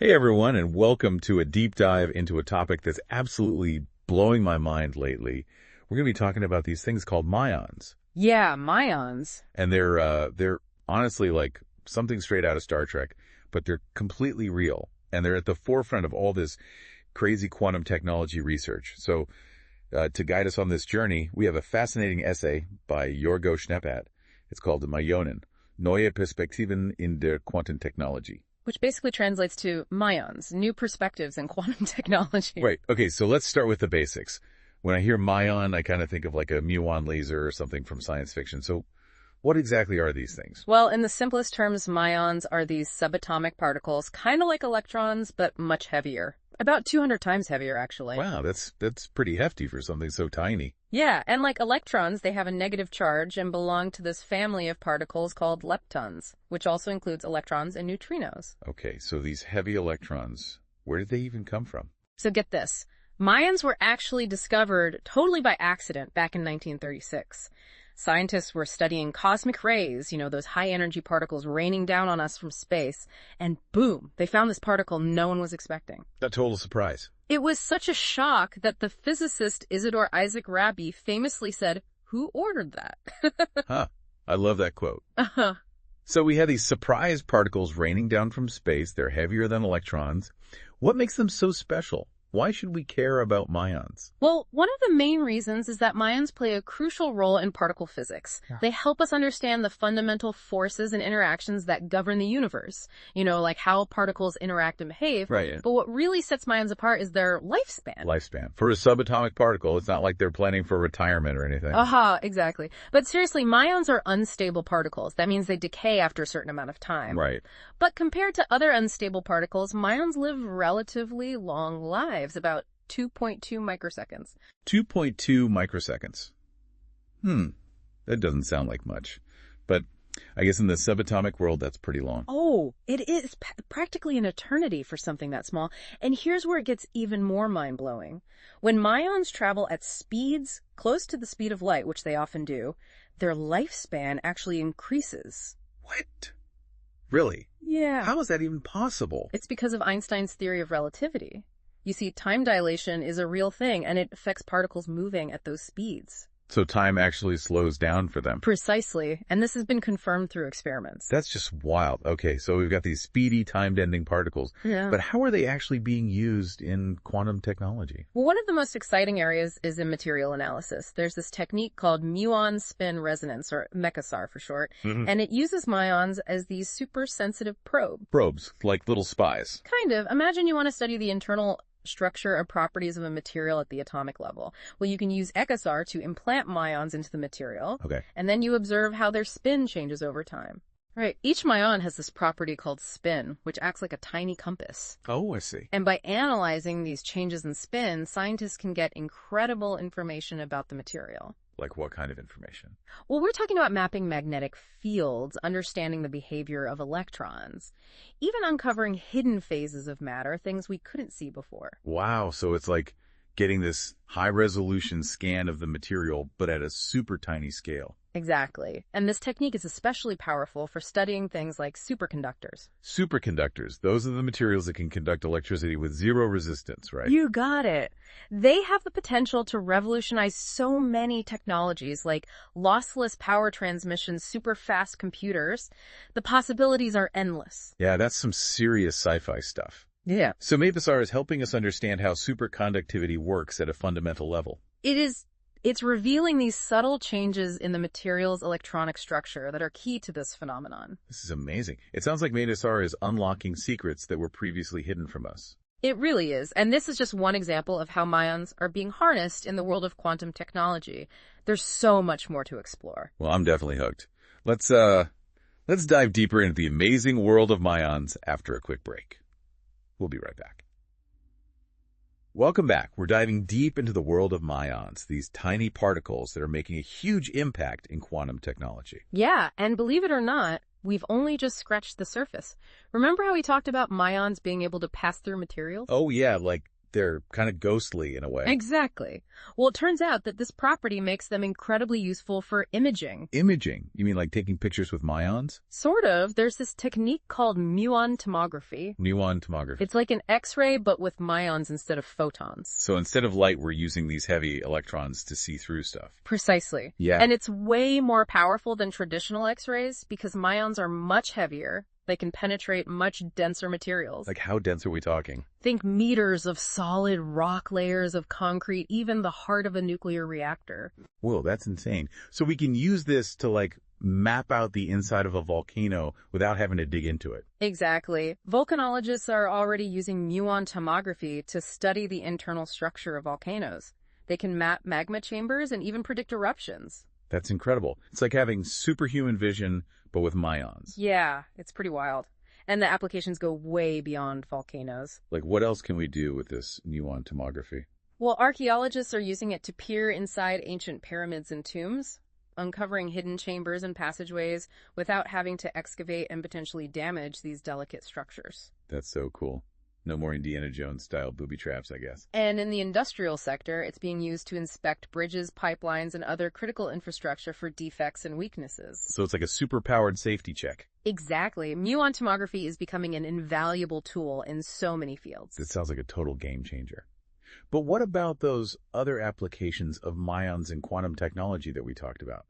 Hey everyone, and welcome to a deep dive into a topic that's absolutely blowing my mind lately. We're going to be talking about these things called muons. Yeah, Muons. And they're honestly like something straight out of Star Trek, but they're completely real. And they're at the forefront of all this crazy quantum technology research. So to guide us on this journey, we have a fascinating essay by Jorgo Schneeppert. It's called Muonen, Neue Perspektiven in der Quantentechnologie. Which basically translates to Muons, new perspectives in quantum technology. Right. Okay, so let's start with the basics. When I hear muon, I kind of think of like a muon laser or something from science fiction. So what exactly are these things? Well, in the simplest terms, muons are these subatomic particles, kind of like electrons, but much heavier. About 200 times heavier, actually. Wow, that's pretty hefty for something so tiny. Yeah, and like electrons, they have a negative charge and belong to this family of particles called leptons, which also includes electrons and neutrinos. Okay, so these heavy electrons, where did they even come from? So get this. Muons were actually discovered totally by accident back in 1936. Scientists were studying cosmic rays, those high-energy particles raining down on us from space, and boom, they found this particle no one was expecting. A total surprise. It was such a shock that the physicist Isidor Isaac Rabi famously said, "Who ordered that?" Huh. I love that quote. Uh-huh. So we have these surprise particles raining down from space. They're heavier than electrons. What makes them so special? Why should we care about muons? Well, one of the main reasons is that muons play a crucial role in particle physics. Yeah. They help us understand the fundamental forces and interactions that govern the universe. Like how particles interact and behave. Right. But what really sets muons apart is their lifespan. Lifespan. For a subatomic particle, it's not like they're planning for retirement or anything. Aha, exactly. But seriously, muons are unstable particles. That means they decay after a certain amount of time. Right. But compared to other unstable particles, muons live relatively long lives. About 2.2 microseconds. 2.2 microseconds. That doesn't sound like much. But I guess in the subatomic world, that's pretty long. Oh, it is practically an eternity for something that small. And here's where it gets even more mind-blowing. When muons travel at speeds close to the speed of light, which they often do, their lifespan actually increases. What? Really? Yeah. How is that even possible? It's because of Einstein's theory of relativity. You see, time dilation is a real thing, and it affects particles moving at those speeds. So time actually slows down for them. Precisely, and this has been confirmed through experiments. That's just wild. Okay, so we've got these speedy, time-bending particles. Yeah. But how are they actually being used in quantum technology? Well, one of the most exciting areas is in material analysis. There's this technique called muon spin resonance, or MECASAR for short, and it uses muons as these super sensitive Probes, like little spies. Kind of. Imagine you want to study the internal structure or properties of a material at the atomic level. Well, you can use ECASAR to implant muons into the material. Okay. And then you observe how their spin changes over time. Right. Each muon has this property called spin, which acts like a tiny compass. Oh, I see. And by analyzing these changes in spin, scientists can get incredible information about the material. Like what kind of information? Well, we're talking about mapping magnetic fields, understanding the behavior of electrons, even uncovering hidden phases of matter, things we couldn't see before. Wow, so it's like getting this high-resolution scan of the material, but at a super tiny scale. Exactly. And this technique is especially powerful for studying things like superconductors. Superconductors, those are the materials that can conduct electricity with zero resistance, right? You got it. They have the potential to revolutionize so many technologies like lossless power transmission, super fast computers. The possibilities are endless. Yeah, that's some serious sci-fi stuff. Yeah. So MECASAR is helping us understand how superconductivity works at a fundamental level. It's revealing these subtle changes in the material's electronic structure that are key to this phenomenon. This is amazing. It sounds like MECASAR is unlocking secrets that were previously hidden from us. It really is. And this is just one example of how muons are being harnessed in the world of quantum technology. There's so much more to explore. Well, I'm definitely hooked. Let's dive deeper into the amazing world of muons after a quick break. We'll be right back. Welcome back. We're diving deep into the world of muons, these tiny particles that are making a huge impact in quantum technology. Yeah, and believe it or not, we've only just scratched the surface. Remember how we talked about muons being able to pass through materials? Oh yeah, like they're kind of ghostly in a way. Exactly. Well, it turns out that this property makes them incredibly useful for imaging. Imaging? You mean like taking pictures with muons? Sort of. There's this technique called muon tomography. Muon tomography. It's like an X-ray, but with muons instead of photons. So instead of light, we're using these heavy electrons to see through stuff. Precisely. Yeah. And it's way more powerful than traditional X-rays because muons are much heavier. They can penetrate much denser materials. Like how dense are we talking? Think meters of solid rock layers of concrete, even the heart of a nuclear reactor. Whoa, that's insane. So we can use this to like map out the inside of a volcano without having to dig into it. Exactly. Volcanologists are already using muon tomography to study the internal structure of volcanoes. They can map magma chambers and even predict eruptions. That's incredible. It's like having superhuman vision, but with muons. Yeah, it's pretty wild. And the applications go way beyond volcanoes. Like what else can we do with this muon tomography? Well, archaeologists are using it to peer inside ancient pyramids and tombs, uncovering hidden chambers and passageways without having to excavate and potentially damage these delicate structures. That's so cool. No more Indiana Jones-style booby traps, I guess. And in the industrial sector, it's being used to inspect bridges, pipelines, and other critical infrastructure for defects and weaknesses. So it's like a super-powered safety check. Exactly. Muon tomography is becoming an invaluable tool in so many fields. It sounds like a total game changer. But what about those other applications of muons in quantum technology that we talked about?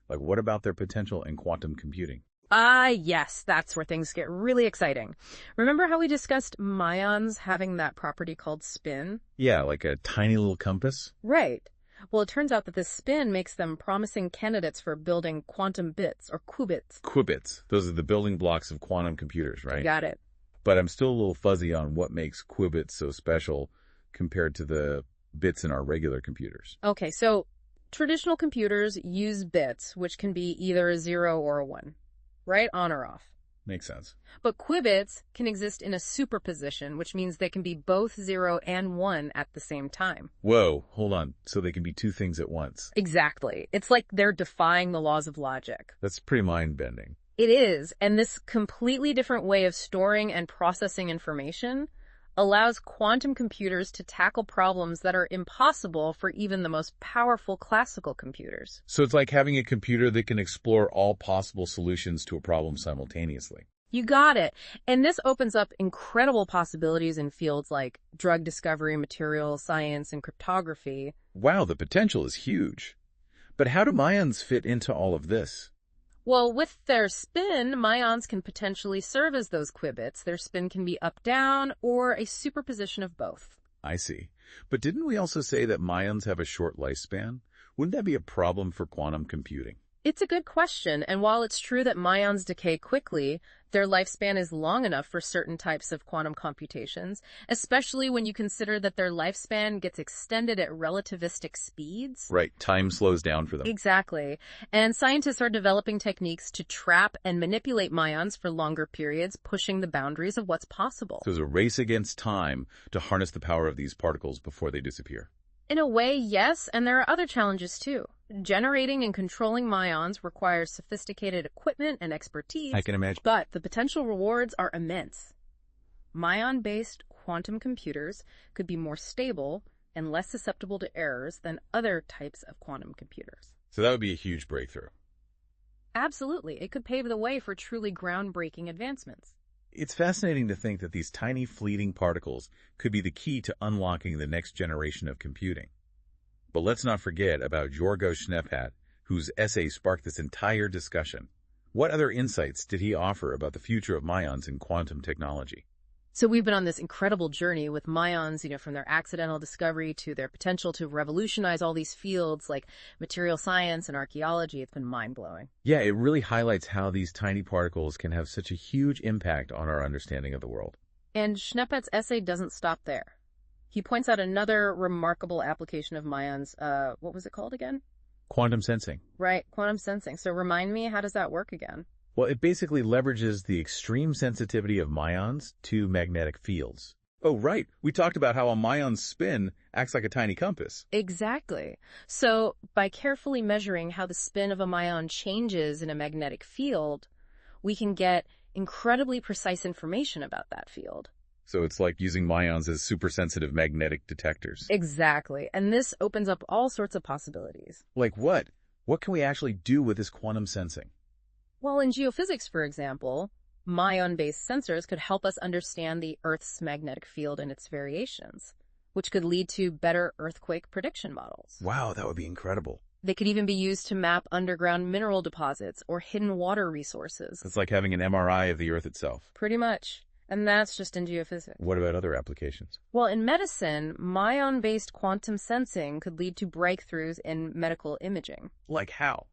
Like what about their potential in quantum computing? Yes, that's where things get really exciting. Remember how we discussed muons having that property called spin? Yeah, like a tiny little compass? Right. Well, it turns out that this spin makes them promising candidates for building quantum bits or qubits. Qubits. Those are the building blocks of quantum computers, right? Got it. But I'm still a little fuzzy on what makes qubits so special compared to the bits in our regular computers. Okay, so traditional computers use bits, which can be either a 0 or a 1. Right? On or off. Makes sense. But qubits can exist in a superposition, which means they can be both 0 and 1 at the same time. Whoa, hold on. So they can be two things at once. Exactly. It's like they're defying the laws of logic. That's pretty mind-bending. It is, and this completely different way of storing and processing information allows quantum computers to tackle problems that are impossible for even the most powerful classical computers. So it's like having a computer that can explore all possible solutions to a problem simultaneously. You got it. And this opens up incredible possibilities in fields like drug discovery, material science, and cryptography. Wow, the potential is huge. But how do muons fit into all of this? Well, with their spin, muons can potentially serve as those qubits. Their spin can be up-down or a superposition of both. I see. But didn't we also say that muons have a short lifespan? Wouldn't that be a problem for quantum computing? It's a good question, and while it's true that muons decay quickly, their lifespan is long enough for certain types of quantum computations, especially when you consider that their lifespan gets extended at relativistic speeds. Right, time slows down for them. Exactly. And scientists are developing techniques to trap and manipulate muons for longer periods, pushing the boundaries of what's possible. So there's a race against time to harness the power of these particles before they disappear. In a way, yes, and there are other challenges too. Generating and controlling muons requires sophisticated equipment and expertise. I can imagine. But the potential rewards are immense. Muon-based quantum computers could be more stable and less susceptible to errors than other types of quantum computers. So that would be a huge breakthrough. Absolutely. It could pave the way for truly groundbreaking advancements. It's fascinating to think that these tiny fleeting particles could be the key to unlocking the next generation of computing. But let's not forget about Yorgo Schnepphat, whose essay sparked this entire discussion. What other insights did he offer about the future of muons in quantum technology? So we've been on this incredible journey with muons, from their accidental discovery to their potential to revolutionize all these fields like material science and archaeology. It's been mind-blowing. Yeah, it really highlights how these tiny particles can have such a huge impact on our understanding of the world. And Schnepphat's essay doesn't stop there. He points out another remarkable application of muons. What was it called again? Quantum sensing. Right, quantum sensing. So remind me, how does that work again? Well, it basically leverages the extreme sensitivity of muons to magnetic fields. Oh, right. We talked about how a muon's spin acts like a tiny compass. Exactly. So by carefully measuring how the spin of a muon changes in a magnetic field, we can get incredibly precise information about that field. So it's like using muons as super-sensitive magnetic detectors. Exactly. And this opens up all sorts of possibilities. Like what? What can we actually do with this quantum sensing? Well, in geophysics, for example, muon-based sensors could help us understand the Earth's magnetic field and its variations, which could lead to better earthquake prediction models. Wow, that would be incredible. They could even be used to map underground mineral deposits or hidden water resources. It's like having an MRI of the Earth itself. Pretty much. And that's just in geophysics. What about other applications? Well, in medicine, muon-based quantum sensing could lead to breakthroughs in medical imaging. Like how?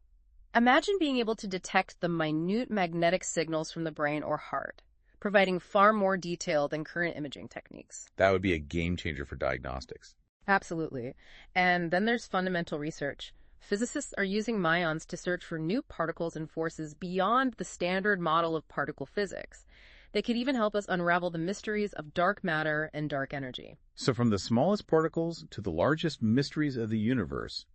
Imagine being able to detect the minute magnetic signals from the brain or heart, providing far more detail than current imaging techniques. That would be a game changer for diagnostics. Absolutely. And then there's fundamental research. Physicists are using muons to search for new particles and forces beyond the standard model of particle physics. They could even help us unravel the mysteries of dark matter and dark energy. So from the smallest particles to the largest mysteries of the universe,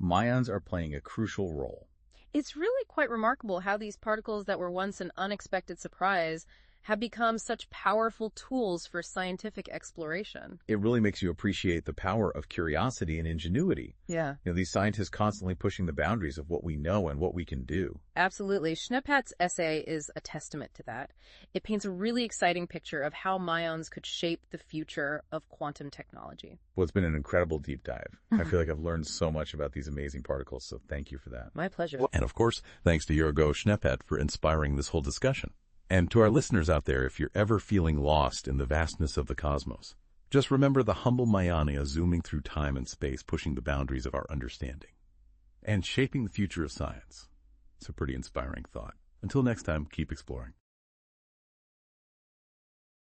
muons are playing a crucial role. It's really quite remarkable how these particles that were once an unexpected surprise have become such powerful tools for scientific exploration. It really makes you appreciate the power of curiosity and ingenuity. Yeah. These scientists constantly pushing the boundaries of what we know and what we can do. Absolutely. Schneppat's essay is a testament to that. It paints a really exciting picture of how muons could shape the future of quantum technology. Well, it's been an incredible deep dive. I feel like I've learned so much about these amazing particles, so thank you for that. My pleasure. And of course, thanks to Yorgo Schneppat for inspiring this whole discussion. And to our listeners out there, if you're ever feeling lost in the vastness of the cosmos, just remember the humble Myonia zooming through time and space, pushing the boundaries of our understanding and shaping the future of science. It's a pretty inspiring thought. Until next time, keep exploring.